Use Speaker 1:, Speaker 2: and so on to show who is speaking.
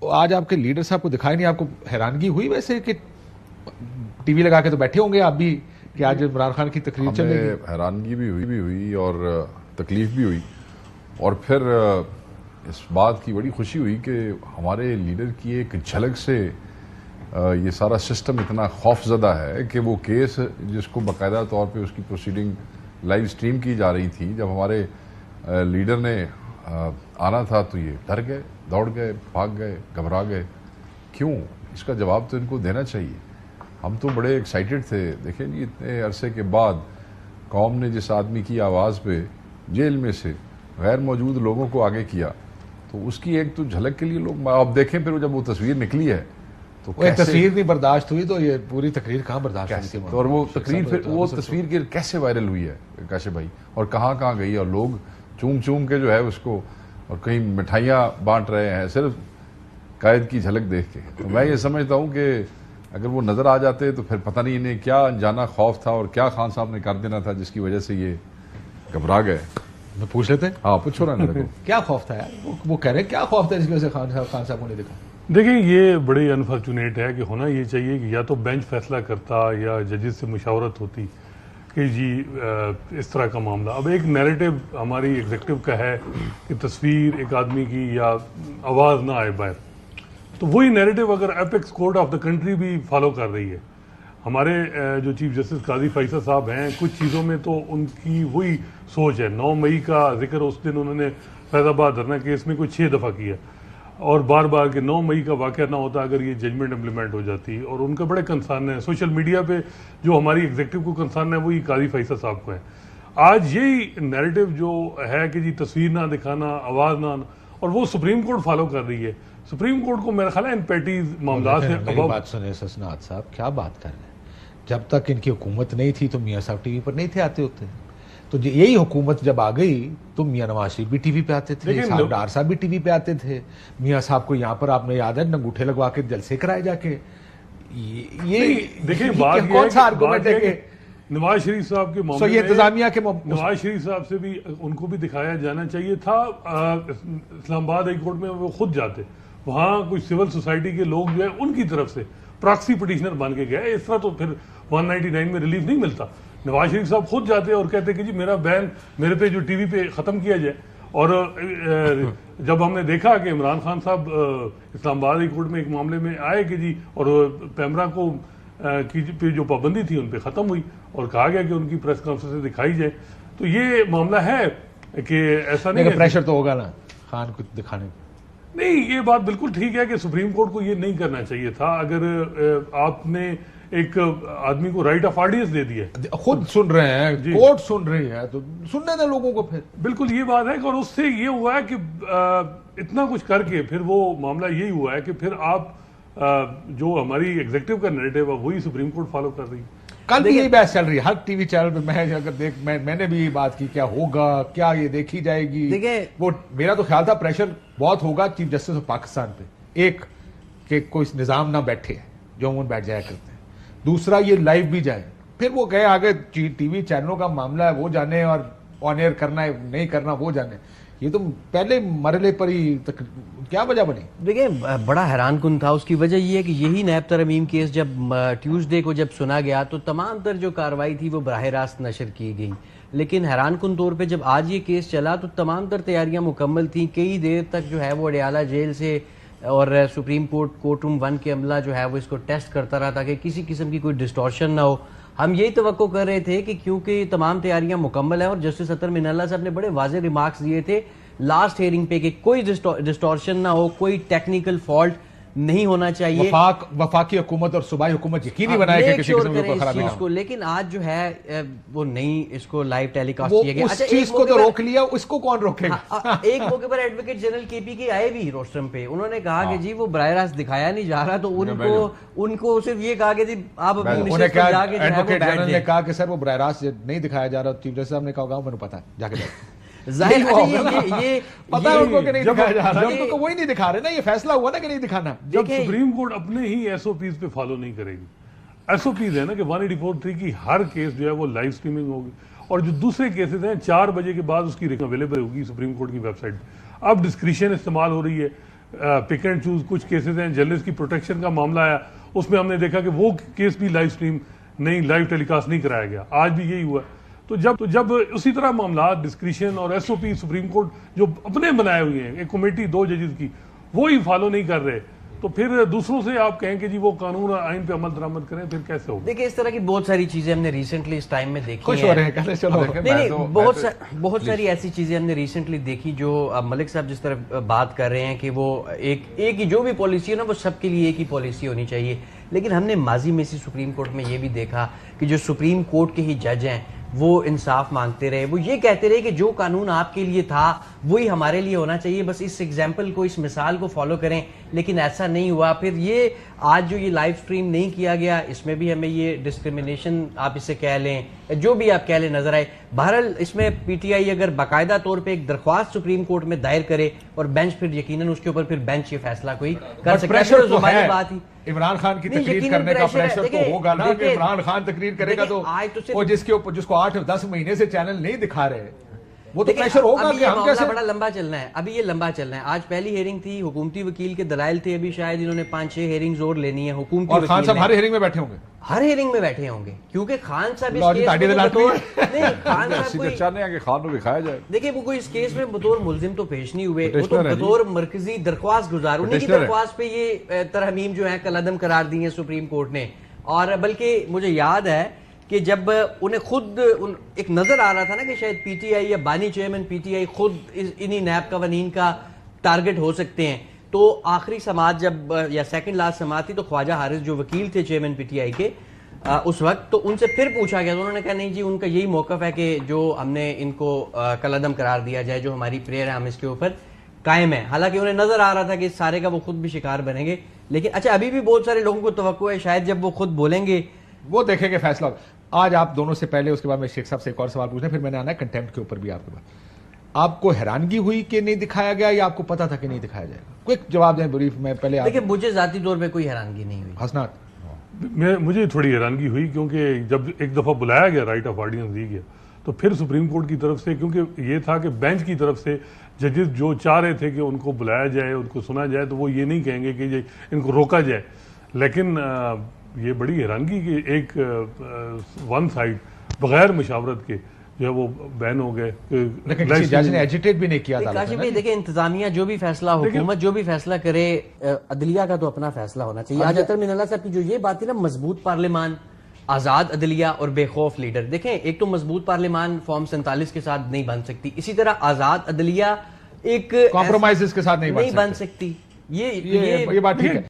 Speaker 1: आज आपके लीडर साहब को दिखाई नहीं, आपको हैरानगी हुई वैसे कि टीवी लगा के तो बैठे होंगे आप भी कि आज इमरान खान की तकरीर चलेगी?
Speaker 2: हैरानगी भी हुई और तकलीफ भी हुई, और फिर इस बात की बड़ी खुशी हुई कि हमारे लीडर की एक झलक से ये सारा सिस्टम इतना खौफजदा है कि वो केस जिसको बाकायदा तौर पे उसकी प्रोसीडिंग लाइव स्ट्रीम की जा रही थी, जब हमारे लीडर ने आना था तो ये डर गए, दौड़ गए, भाग गए, घबरा गए। क्यों? इसका जवाब तो इनको देना चाहिए। हम तो बड़े एक्साइटेड थे। देखें जी, इतने अरसे के बाद कौम ने जिस आदमी की आवाज़ पे जेल में से गैर मौजूद लोगों को आगे किया, तो उसकी एक तो झलक के लिए लोग अब देखें। फिर जब वो तस्वीर निकली है तो
Speaker 1: वो एक तस्वीर नहीं बर्दाश्त हुई तो ये पूरी तकरीर कहाँ बर्दाश्त हुई थी?
Speaker 2: तो और वो तकरीर फिर वो तस्वीर के कैसे वायरल हुई है काशिफ भाई, और कहाँ कहाँ गई, और लोग चूम चूम के जो है उसको, और कहीं मिठाइयाँ बांट रहे हैं सिर्फ कायद की झलक देख के। तो मैं ये समझता हूँ कि अगर वो नज़र आ जाते तो फिर पता नहीं इन्हें क्या अनजाना खौफ था और क्या खान साहब ने कर देना था जिसकी वजह से ये घबरा गए।
Speaker 1: मैं पूछ लेते हैं?
Speaker 2: हाँ, पूछो ना मेरे को।
Speaker 1: क्या खौफ था यार? वो कह रहे हैं क्या खौफ था जिसकी वजह से खान साहब को नहीं दिखा?
Speaker 3: देखिए, ये बड़ी अनफॉर्चुनेट है कि होना ये चाहिए कि या तो बेंच फैसला करता या जजेस से मुशावरत होती कि जी इस तरह का मामला। अब एक नैरेटिव हमारी एग्जीक्यूटिव का है कि तस्वीर एक आदमी की या आवाज़ ना आए बाहर, तो वही नैरेटिव अगर apex court of the country भी फॉलो कर रही है। हमारे जो चीफ जस्टिस काजी फैसल साहब हैं, कुछ चीज़ों में तो उनकी वही सोच है। 9 मई का जिक्र उस दिन उन्होंने फैजाबाद धरना केस में कोई 6 दफ़ा किया, और बार बार के 9 मई का वाक़या ना होता अगर ये जजमेंट इम्प्लीमेंट हो जाती। और उनका बड़े कंसर्न है सोशल मीडिया पे, जो हमारी एग्जीक्यूटिव को कंसर्न है वही काजी फैसल साहब को है। आज यही नैरेटिव जो है कि जी तस्वीर ना दिखाना, आवाज़ ना आना, और वो सुप्रीम कोर्ट फॉलो कर रही है। सुप्रीम कोर्ट को मेरा ख्याल है इन पैटीज मामला से
Speaker 1: बात सुने ससनाथ साहब, क्या बात कर रहे हैं? जब तक इनकी हुकूमत नहीं थी तो मियाँ साहब टीवी पर नहीं थे आते होते। तो यही हुकूमत जब आ गई तो मियाँ नवाज शरीफ भी टीवी पे आते थे, साहब डार साहब भी टीवी पे आते थे। मियाँ साहब को यहाँ पर आपने याद है अंगूठे लगवा के जलसे कराए जाके। ये
Speaker 3: देखिए बात
Speaker 1: कौन सा आर्गुमेंट है कि
Speaker 3: नवाज शरीफ साहब के मामले में
Speaker 1: इंतजामिया के
Speaker 3: नवाज शरीफ साहब से भी उनको भी दिखाया जाना चाहिए था। इस्लामाबाद हाई कोर्ट में वो खुद जाते, वहाँ कुछ सिविल सोसाइटी के लोग जो है उनकी तरफ से प्रॉक्सी पिटिशनर बन के गए। इस तरह तो फिर 199 में रिलीफ नहीं मिलता। नवाज शरीफ साहब खुद जाते और कहते कि जी मेरा बैन मेरे पे जो टीवी पे ख़त्म किया जाए। और जब हमने देखा कि इमरान खान साहब इस्लामाबाद हाई कोर्ट में एक मामले में आए कि जी, और पैमरा को की जो पाबंदी थी उन पर ख़त्म हुई और कहा गया कि उनकी प्रेस कॉन्फ्रेंस दिखाई जाए। तो ये मामला है कि ऐसा नहीं है,
Speaker 1: प्रेशर तो होगा ना खान को दिखाने।
Speaker 3: नहीं, ये बात बिल्कुल ठीक है कि सुप्रीम कोर्ट को ये नहीं करना चाहिए था। अगर आपने एक आदमी को राइट ऑफ ऑडियंस दे दिया,
Speaker 1: खुद सुन रहे हैं, कोर्ट सुन रही है, तो सुनने दें लोगों को। फिर बिल्कुल
Speaker 3: ये बात है कि और उससे ये हुआ है कि इतना कुछ करके फिर वो मामला यही हुआ है कि फिर आप जो हमारी एग्जीक्यूटिव का नैरेटिव है वही सुप्रीम कोर्ट फॉलो कर रही है।
Speaker 1: कल भी यही बहस चल रही है हर टीवी चैनल पे। मैं अगर मैंने भी बात की, क्या होगा, क्या ये देखी जाएगी? वो मेरा तो ख्याल था प्रेशर बहुत होगा चीफ जस्टिस ऑफ पाकिस्तान पे। एक कि कोई निजाम ना बैठे जो अमूमन बैठ जाया करते हैं, दूसरा ये लाइव भी जाए। फिर वो गए आगे टीवी चैनलों का मामला है वो जाने, और ऑन एयर करना है नहीं करना वो जाने। ये तो पहले मरले पर ही क्या वजह बनी?
Speaker 4: देखिए, बड़ा हैरानकुन था। उसकी वजह ये है कि यही नैब तरमीम केस जब ट्यूसडे को जब सुना गया तो तमाम तर जो कार्रवाई थी वो बराह रास्त नशर की गई। लेकिन हैरानकुन तौर पे जब आज ये केस चला तो तमाम तर तैयारियां मुकम्मल थी। कई देर तक जो है वो अडयाला जेल से और सुप्रीम कोर्ट कोर्ट रूम 1 के अमला जो है वो इसको टेस्ट करता रहा ताकि किसी किस्म की कोई डिस्टॉर्शन ना हो। हम यही तवक्को कर रहे थे कि क्योंकि तमाम तैयारियां मुकम्मल हैं और जस्टिस अतर मिनल्ला साहब ने बड़े वाज़ेह रिमार्क्स दिए थे लास्ट हियरिंग पे कि कोई डिस्टॉर्शन ना हो, कोई टेक्निकल फॉल्ट नहीं होना चाहिए।
Speaker 1: वफाकी हुकूमत और सूबाई हुकूमत यकीनी बनाए कि किसी किस्म की खराबी ना हो।
Speaker 4: लेकिन आज जो है वो नहीं इसको लाइव टेलीकास्ट किया गया।
Speaker 1: उस चीज को तो रोक लिया, उसको कौन रोकेगा?
Speaker 4: एक मौके पर एडवोकेट जनरल केपी के आए भी रोस्ट्रम पे, उन्होंने कहा कि जी वो बराह रास्त दिखाया नहीं जा रहा, तो उनको सिर्फ ये कहा कि जी आप
Speaker 1: एडवोकेट जनरल ने कहा कि सर वो बराह रास्त नहीं दिखाया जा रहा। चीफ जस्टिस साहब ने कहा मैंने पता है, जाके
Speaker 4: जाहिर
Speaker 1: ये पता है उनको कि नहीं दिखाया जा रहा, उनको तो वही नहीं दिखा रहे ना। ये फैसला हुआ ना कि नहीं दिखाना।
Speaker 3: जब सुप्रीम कोर्ट अपने ही एसओपीज पे फॉलो नहीं करेगी, एसओपीज है ना कि 184(3) की हर केस जो है वो लाइव स्ट्रीमिंग होगी, और जो दूसरे केसेस हैं 4 बजे के बाद उसकी अवेलेबल होगी सुप्रीम कोर्ट की वेबसाइट पे। अब डिस्क्रिशन इस्तेमाल हो रही है पिक एंड चूज कुछ केसेस हैं, जर्नलिस्ट की प्रोटेक्शन का मामला आया, उसमें हमने देखा कि वो केस भी लाइव स्ट्रीम नहीं, लाइव टेलीकास्ट नहीं कराया गया। आज भी यही हुआ। तो जब उसी तरह मामला डिस्क्रिशन और एसओपी सुप्रीम कोर्ट जो अपने बनाए हुए हैं, एक कमेटी 2 जजेस की, वो ही फॉलो नहीं कर रहे, तो फिर दूसरों से आप कहें कि जी वो कानून और आइन पे अमल दरामद करें, फिर कैसे होगा?
Speaker 4: देखिए, इस तरह की बहुत सारी चीजें हमने रिसेंटली इस टाइम में देखी
Speaker 1: खुश हो रहे हैं, कहते चलो।
Speaker 4: नहीं, बहुत सारी ऐसी चीजें हमने रिसेंटली देखी जो अब मलिक साहब जिस तरह बात कर रहे हैं कि वो एक ही जो भी पॉलिसी है ना, वो सबके लिए एक ही पॉलिसी होनी चाहिए। लेकिन हमने माजी में से सुप्रीम कोर्ट में ये भी देखा कि जो सुप्रीम कोर्ट के ही जज हैं वो इंसाफ मांगते रहे, वो ये कहते रहे कि जो कानून आपके लिए था वही हमारे लिए होना चाहिए, बस इस एग्जाम्पल को, इस मिसाल को फॉलो करें। लेकिन ऐसा नहीं हुआ। फिर ये आज जो ये लाइव स्ट्रीम नहीं किया गया, इसमें भी हमें ये डिस्क्रिमिनेशन आप इसे कह लें, जो भी आप कह लें, नजर आए। बहरहाल इसमें पीटीआई अगर बाकायदा तौर पे एक दरख्वास्त सुप्रीम कोर्ट में दायर करे और बेंच फिर यकीनन उसके ऊपर फिर बेंच ये फैसला कोई कर सकता है, तो हमारी बात ही।
Speaker 1: इमरान खान की तकरीर करने का प्रेशर तो होगा ना, कि इमरान खान तकरीर करेगा तो वो जिसको 8-10 महीने से चैनल नहीं दिखा रहे, वो तो प्रेशर होगा कि हम कैसे।
Speaker 4: बड़ा लंबा चलना है, अभी ये लंबा चलना है। आज पहली हेयरिंग थी, हुकूमती वकील के दलाइल थे, अभी शायद इन्होंने 5-6 हेयरिंग्स और लेनी है हुकूमती।
Speaker 1: और खान साहब हर हेयरिंग में बैठे होंगे,
Speaker 4: हर हेयरिंग में बैठे होंगे, क्योंकि खान साहब
Speaker 1: नहीं, खान
Speaker 2: साहब खान को दिखाया जाए।
Speaker 4: देखिए, वो कोई इस केस में बतौर मुल्जिम तो पेश नहीं हुए, वो तो बतौर मरकजी दरख्वास्त गुजार, उन्हीं की दरख्वास्त पे ये तरमीम जो है कलअदम करार दी है सुप्रीम कोर्ट ने। और बल्कि मुझे याद है कि जब उन्हें खुद एक नजर आ रहा था ना कि शायद पीटीआई या बानी चेयरमैन पीटीआई खुद इन्हीं नैब कवानीन का टारगेट हो सकते हैं, तो आखिरी समाअत जब या सेकंड लास्ट समाअत थी, तो ख्वाजा हारिस जो वकील थे चेयरमैन पीटीआई के उस वक्त, तो उनसे फिर पूछा गया, तो उन्होंने कहा नहीं जी, उनका यही मौकफ है कि जो हमने इनको कलअदम करार दिया जाए, जो हमारी प्रेयर है हम इसके ऊपर कायम है। हालांकि उन्हें नजर आ रहा था कि इस सारे का वो खुद भी शिकार बनेंगे। लेकिन अच्छा, अभी भी बहुत सारे लोगों को तवक्को है शायद जब वो खुद बोलेंगे
Speaker 1: वो देखेंगे फैसला। आज आप दोनों से पहले, उसके बाद मैं शेख साहब से एक और सवाल पूछना, फिर मैंने आना है कंटेम्प्ट के ऊपर भी आपके पास। आपको हैरानगी हुई कि नहीं दिखाया गया, या आपको पता था कि नहीं दिखाया जाएगा? क्विक जवाब दें ब्रीफ में पहले।
Speaker 4: देखिए, मुझे जाती तौर पे कोई हैरानगी नहीं हुई।
Speaker 1: हसनात,
Speaker 3: मुझे थोड़ी हैरानगी हुई, क्योंकि जब एक दफा बुलाया गया, राइट ऑफ ऑडियंस दी गया, तो फिर सुप्रीम कोर्ट की तरफ से, क्योंकि ये था कि बेंच की तरफ से जजेस जो चाह रहे थे कि उनको बुलाया जाए, उनको सुना जाए, तो वो ये नहीं कहेंगे कि इनको रोका जाए। लेकिन ये बड़ी हैरानगी कि एक वन साइड बगैर मुशावरत के जो है वो बैन हो गए।
Speaker 1: लेकिन किसी जज ने एजिटेट भी नहीं किया था।
Speaker 4: काशिफ भाई, देखिए, इंतजामिया जो भी फैसला, हुकूमत जो भी फैसला करे, अदलिया का तो अपना फैसला होना चाहिए। आज अतर मिनल्ला साहब की जो ये बात थी ना, मजबूत पार्लियामान, आजाद अदलिया और बेखौफ लीडर, देखें, एक तो मजबूत पार्लियामान फॉर्म 47 के साथ नहीं बन सकती, इसी तरह आजाद अदलिया एक
Speaker 1: कॉम्प्रोमाइजेस के साथ नहीं बन
Speaker 4: सकती। ये
Speaker 1: बात ठीक है।